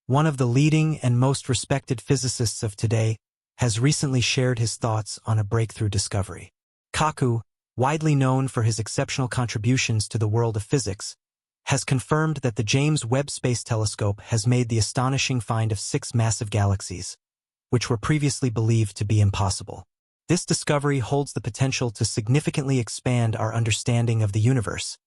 one of the leading and most respected physicists of today, has recently shared his thoughts on a breakthrough discovery. Kaku, widely known for his exceptional contributions to the world of physics, has confirmed that the James Webb Space Telescope has made the astonishing find of 6 massive galaxies, which were previously believed to be impossible. This discovery holds the potential to significantly expand our understanding of the universe,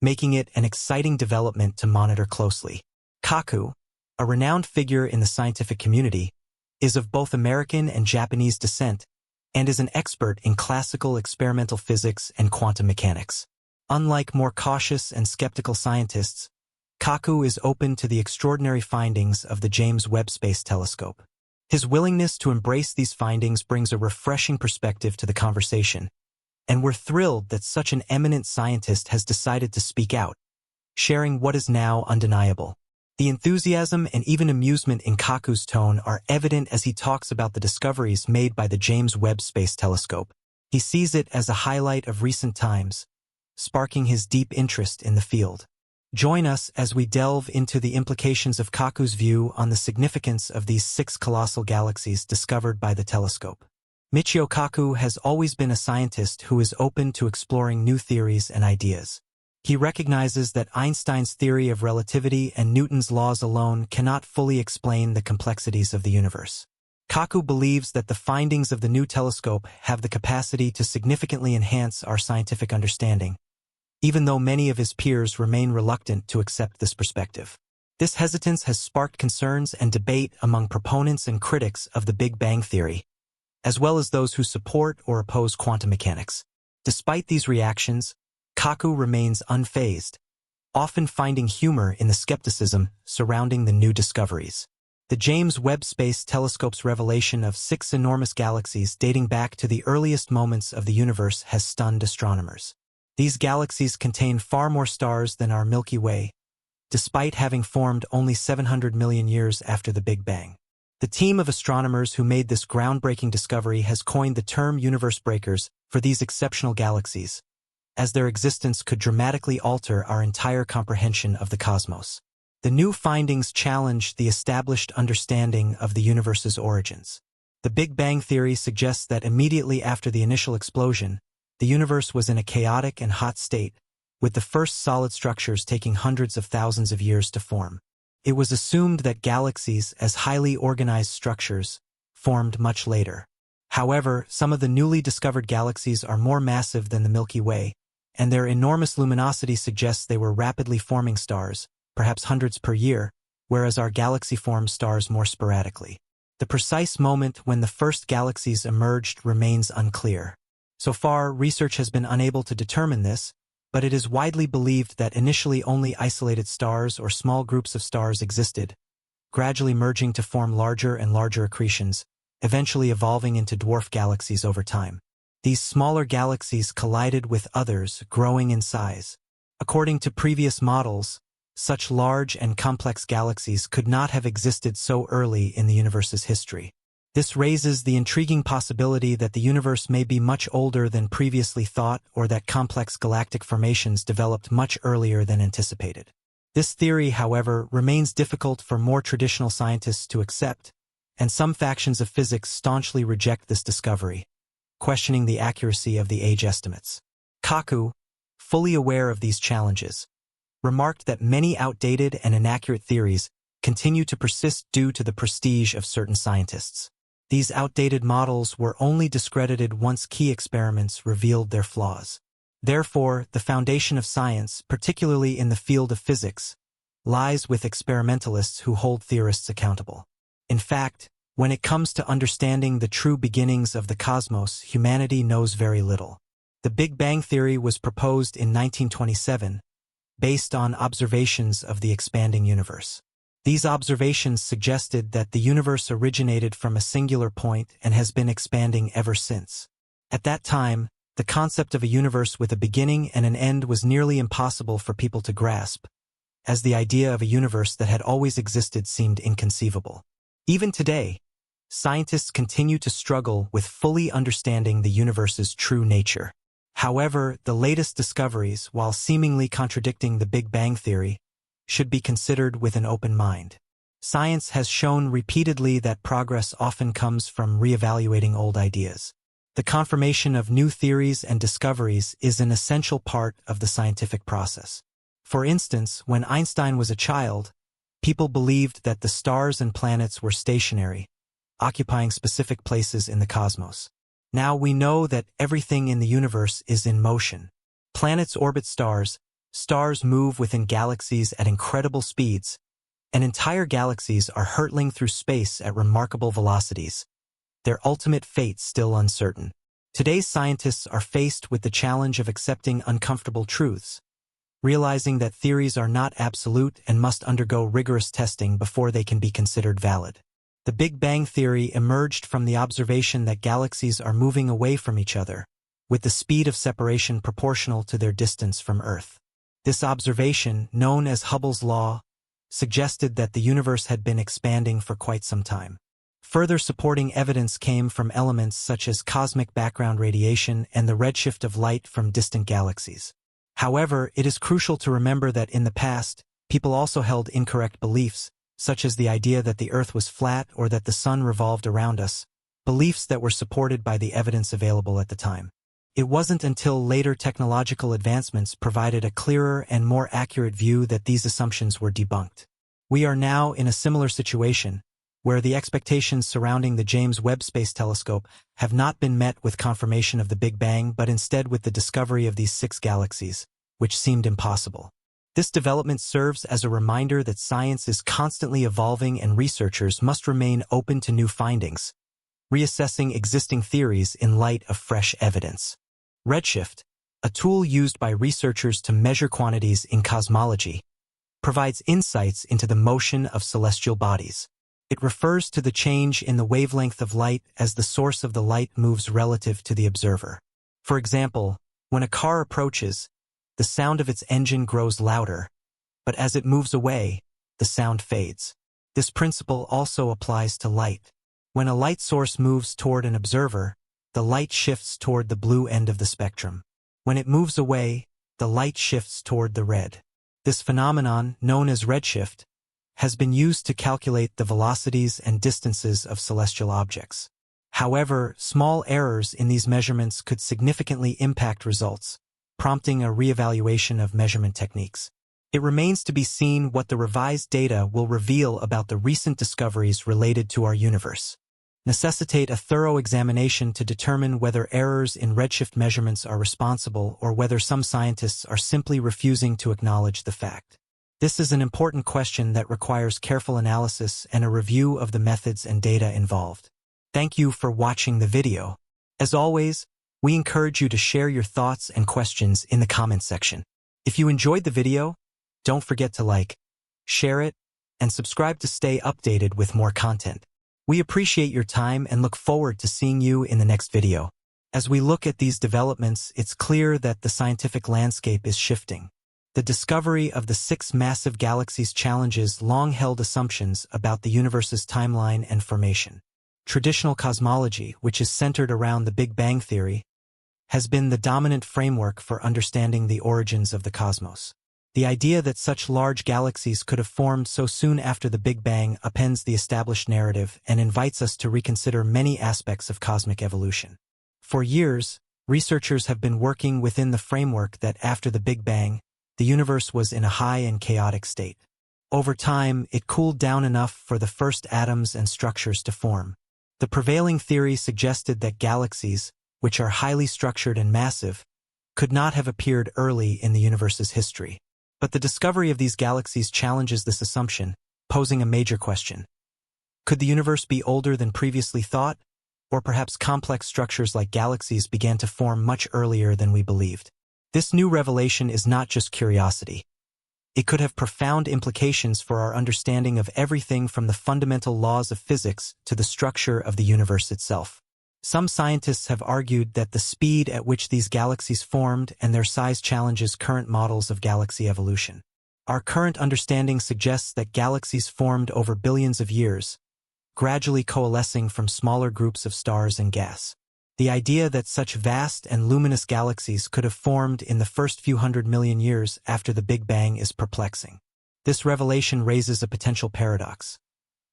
making it an exciting development to monitor closely. Kaku, a renowned figure in the scientific community, is of both American and Japanese descent and is an expert in classical experimental physics and quantum mechanics. Unlike more cautious and skeptical scientists, Kaku is open to the extraordinary findings of the James Webb Space Telescope. His willingness to embrace these findings brings a refreshing perspective to the conversation, and we're thrilled that such an eminent scientist has decided to speak out, sharing what is now undeniable. The enthusiasm and even amusement in Kaku's tone are evident as he talks about the discoveries made by the James Webb Space Telescope. He sees it as a highlight of recent times, sparking his deep interest in the field. Join us as we delve into the implications of Kaku's view on the significance of these 6 colossal galaxies discovered by the telescope. Michio Kaku has always been a scientist who is open to exploring new theories and ideas. He recognizes that Einstein's theory of relativity and Newton's laws alone cannot fully explain the complexities of the universe. Kaku believes that the findings of the new telescope have the capacity to significantly enhance our scientific understanding, even though many of his peers remain reluctant to accept this perspective. This hesitance has sparked concerns and debate among proponents and critics of the Big Bang theory, as well as those who support or oppose quantum mechanics. Despite these reactions, Kaku remains unfazed, often finding humor in the skepticism surrounding the new discoveries. The James Webb Space Telescope's revelation of 6 enormous galaxies dating back to the earliest moments of the universe has stunned astronomers. These galaxies contain far more stars than our Milky Way, despite having formed only 700 million years after the Big Bang. The team of astronomers who made this groundbreaking discovery has coined the term universe breakers for these exceptional galaxies, as their existence could dramatically alter our entire comprehension of the cosmos. The new findings challenge the established understanding of the universe's origins. The Big Bang theory suggests that immediately after the initial explosion, the universe was in a chaotic and hot state, with the first solid structures taking hundreds of thousands of years to form. It was assumed that galaxies, as highly organized structures, formed much later. However, some of the newly discovered galaxies are more massive than the Milky Way, and their enormous luminosity suggests they were rapidly forming stars, perhaps hundreds per year, whereas our galaxy forms stars more sporadically. The precise moment when the first galaxies emerged remains unclear. So far, research has been unable to determine this, but it is widely believed that initially only isolated stars or small groups of stars existed, gradually merging to form larger and larger accretions, eventually evolving into dwarf galaxies over time. These smaller galaxies collided with others, growing in size. According to previous models, such large and complex galaxies could not have existed so early in the universe's history. This raises the intriguing possibility that the universe may be much older than previously thought, or that complex galactic formations developed much earlier than anticipated. This theory, however, remains difficult for more traditional scientists to accept, and some factions of physics staunchly reject this discovery, questioning the accuracy of the age estimates. Kaku, fully aware of these challenges, remarked that many outdated and inaccurate theories continue to persist due to the prestige of certain scientists. These outdated models were only discredited once key experiments revealed their flaws. Therefore, the foundation of science, particularly in the field of physics, lies with experimentalists who hold theorists accountable. In fact, when it comes to understanding the true beginnings of the cosmos, humanity knows very little. The Big Bang theory was proposed in 1927, based on observations of the expanding universe. These observations suggested that the universe originated from a singular point and has been expanding ever since. At that time, the concept of a universe with a beginning and an end was nearly impossible for people to grasp, as the idea of a universe that had always existed seemed inconceivable. Even today, scientists continue to struggle with fully understanding the universe's true nature. However, the latest discoveries, while seemingly contradicting the Big Bang theory, should be considered with an open mind. Science has shown repeatedly that progress often comes from reevaluating old ideas. The confirmation of new theories and discoveries is an essential part of the scientific process. For instance, when Einstein was a child, people believed that the stars and planets were stationary, occupying specific places in the cosmos. Now we know that everything in the universe is in motion. Planets orbit stars, stars move within galaxies at incredible speeds, and entire galaxies are hurtling through space at remarkable velocities, their ultimate fate still uncertain. Today's scientists are faced with the challenge of accepting uncomfortable truths, realizing that theories are not absolute and must undergo rigorous testing before they can be considered valid. The Big Bang theory emerged from the observation that galaxies are moving away from each other, with the speed of separation proportional to their distance from Earth. This observation, known as Hubble's law, suggested that the universe had been expanding for quite some time. Further supporting evidence came from elements such as cosmic background radiation and the redshift of light from distant galaxies. However, it is crucial to remember that in the past, people also held incorrect beliefs, such as the idea that the Earth was flat or that the Sun revolved around us, beliefs that were supported by the evidence available at the time. It wasn't until later technological advancements provided a clearer and more accurate view that these assumptions were debunked. We are now in a similar situation, where the expectations surrounding the James Webb Space Telescope have not been met with confirmation of the Big Bang but instead with the discovery of these 6 galaxies, which seemed impossible. This development serves as a reminder that science is constantly evolving and researchers must remain open to new findings, reassessing existing theories in light of fresh evidence. Redshift, a tool used by researchers to measure quantities in cosmology, provides insights into the motion of celestial bodies. It refers to the change in the wavelength of light as the source of the light moves relative to the observer. For example, when a car approaches, the sound of its engine grows louder, but as it moves away, the sound fades. This principle also applies to light. When a light source moves toward an observer, the light shifts toward the blue end of the spectrum. When it moves away, the light shifts toward the red. This phenomenon, known as redshift, has been used to calculate the velocities and distances of celestial objects. However, small errors in these measurements could significantly impact results, prompting a reevaluation of measurement techniques. It remains to be seen what the revised data will reveal about the recent discoveries related to our universe. Necessitate a thorough examination to determine whether errors in redshift measurements are responsible or whether some scientists are simply refusing to acknowledge the fact. This is an important question that requires careful analysis and a review of the methods and data involved. Thank you for watching the video. As always, we encourage you to share your thoughts and questions in the comments section. If you enjoyed the video, don't forget to like, share it, and subscribe to stay updated with more content. We appreciate your time and look forward to seeing you in the next video. As we look at these developments, it's clear that the scientific landscape is shifting. The discovery of the 6 massive galaxies challenges long-held assumptions about the universe's timeline and formation. Traditional cosmology, which is centered around the Big Bang theory, has been the dominant framework for understanding the origins of the cosmos. The idea that such large galaxies could have formed so soon after the Big Bang upends the established narrative and invites us to reconsider many aspects of cosmic evolution. For years, researchers have been working within the framework that after the Big Bang, the universe was in a high and chaotic state. Over time, it cooled down enough for the first atoms and structures to form. The prevailing theory suggested that galaxies, which are highly structured and massive, could not have appeared early in the universe's history. But the discovery of these galaxies challenges this assumption, posing a major question. Could the universe be older than previously thought? Or perhaps complex structures like galaxies began to form much earlier than we believed? This new revelation is not just curiosity. It could have profound implications for our understanding of everything from the fundamental laws of physics to the structure of the universe itself. Some scientists have argued that the speed at which these galaxies formed and their size challenges current models of galaxy evolution. Our current understanding suggests that galaxies formed over billions of years, gradually coalescing from smaller groups of stars and gas. The idea that such vast and luminous galaxies could have formed in the first few 100 million years after the Big Bang is perplexing. This revelation raises a potential paradox.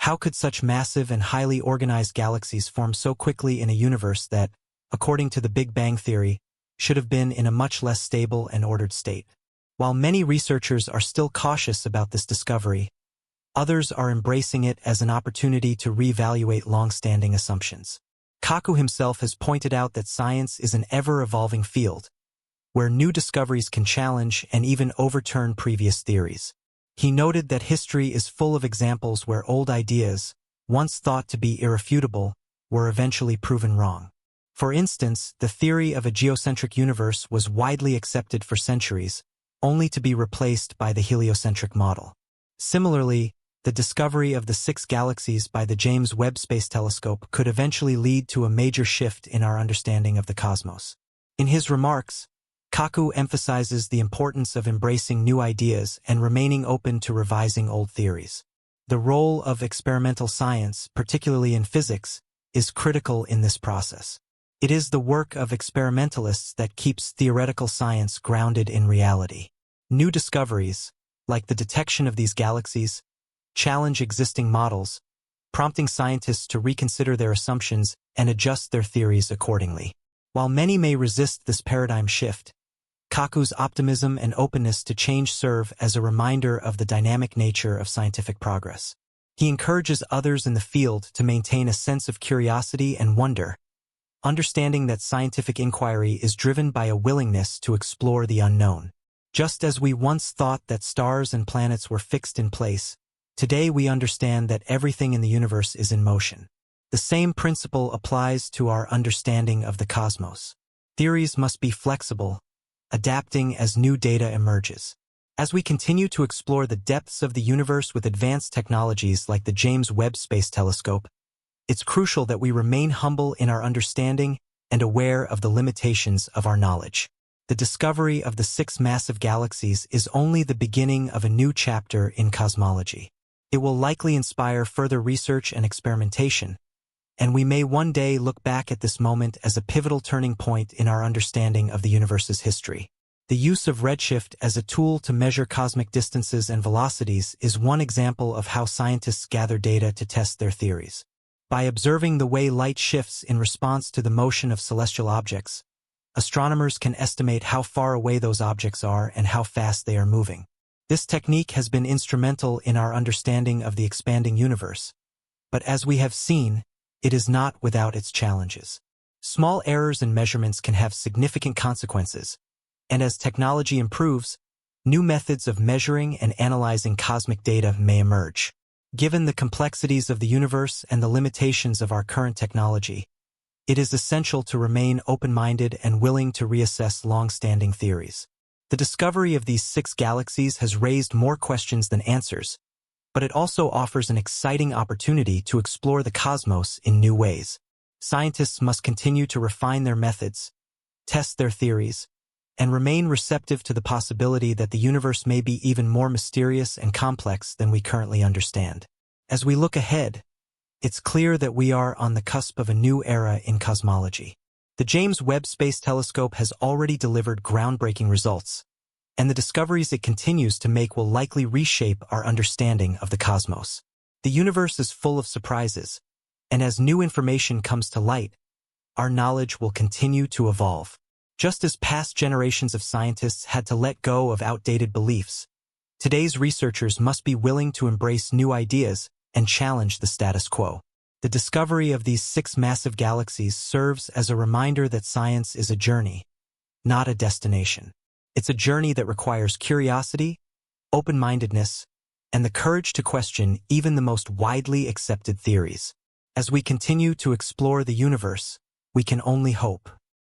How could such massive and highly organized galaxies form so quickly in a universe that, according to the Big Bang theory, should have been in a much less stable and ordered state? While many researchers are still cautious about this discovery, others are embracing it as an opportunity to reevaluate long-standing assumptions. Kaku himself has pointed out that science is an ever-evolving field, where new discoveries can challenge and even overturn previous theories. He noted that history is full of examples where old ideas, once thought to be irrefutable, were eventually proven wrong. For instance, the theory of a geocentric universe was widely accepted for centuries, only to be replaced by the heliocentric model. Similarly, the discovery of the 6 galaxies by the James Webb Space Telescope could eventually lead to a major shift in our understanding of the cosmos. In his remarks, Kaku emphasizes the importance of embracing new ideas and remaining open to revising old theories. The role of experimental science, particularly in physics, is critical in this process. It is the work of experimentalists that keeps theoretical science grounded in reality. New discoveries, like the detection of these galaxies, challenge existing models, prompting scientists to reconsider their assumptions and adjust their theories accordingly. While many may resist this paradigm shift, Kaku's optimism and openness to change serve as a reminder of the dynamic nature of scientific progress. He encourages others in the field to maintain a sense of curiosity and wonder, understanding that scientific inquiry is driven by a willingness to explore the unknown. Just as we once thought that stars and planets were fixed in place, today we understand that everything in the universe is in motion. The same principle applies to our understanding of the cosmos. Theories must be flexible, adapting as new data emerges. As we continue to explore the depths of the universe with advanced technologies like the James Webb Space Telescope, it's crucial that we remain humble in our understanding and aware of the limitations of our knowledge. The discovery of the 6 massive galaxies is only the beginning of a new chapter in cosmology. It will likely inspire further research and experimentation, and we may one day look back at this moment as a pivotal turning point in our understanding of the universe's history. The use of redshift as a tool to measure cosmic distances and velocities is one example of how scientists gather data to test their theories. By observing the way light shifts in response to the motion of celestial objects, astronomers can estimate how far away those objects are and how fast they are moving. This technique has been instrumental in our understanding of the expanding universe, but as we have seen, it is not without its challenges. Small errors in measurements can have significant consequences, and as technology improves, new methods of measuring and analyzing cosmic data may emerge. Given the complexities of the universe and the limitations of our current technology, it is essential to remain open-minded and willing to reassess long-standing theories. The discovery of these 6 galaxies has raised more questions than answers, but it also offers an exciting opportunity to explore the cosmos in new ways. Scientists must continue to refine their methods, test their theories, and remain receptive to the possibility that the universe may be even more mysterious and complex than we currently understand. As we look ahead, it's clear that we are on the cusp of a new era in cosmology. The James Webb Space Telescope has already delivered groundbreaking results, and the discoveries it continues to make will likely reshape our understanding of the cosmos. The universe is full of surprises, and as new information comes to light, our knowledge will continue to evolve. Just as past generations of scientists had to let go of outdated beliefs, today's researchers must be willing to embrace new ideas and challenge the status quo. The discovery of these 6 massive galaxies serves as a reminder that science is a journey, not a destination. It's a journey that requires curiosity, open-mindedness, and the courage to question even the most widely accepted theories. As we continue to explore the universe, we can only hope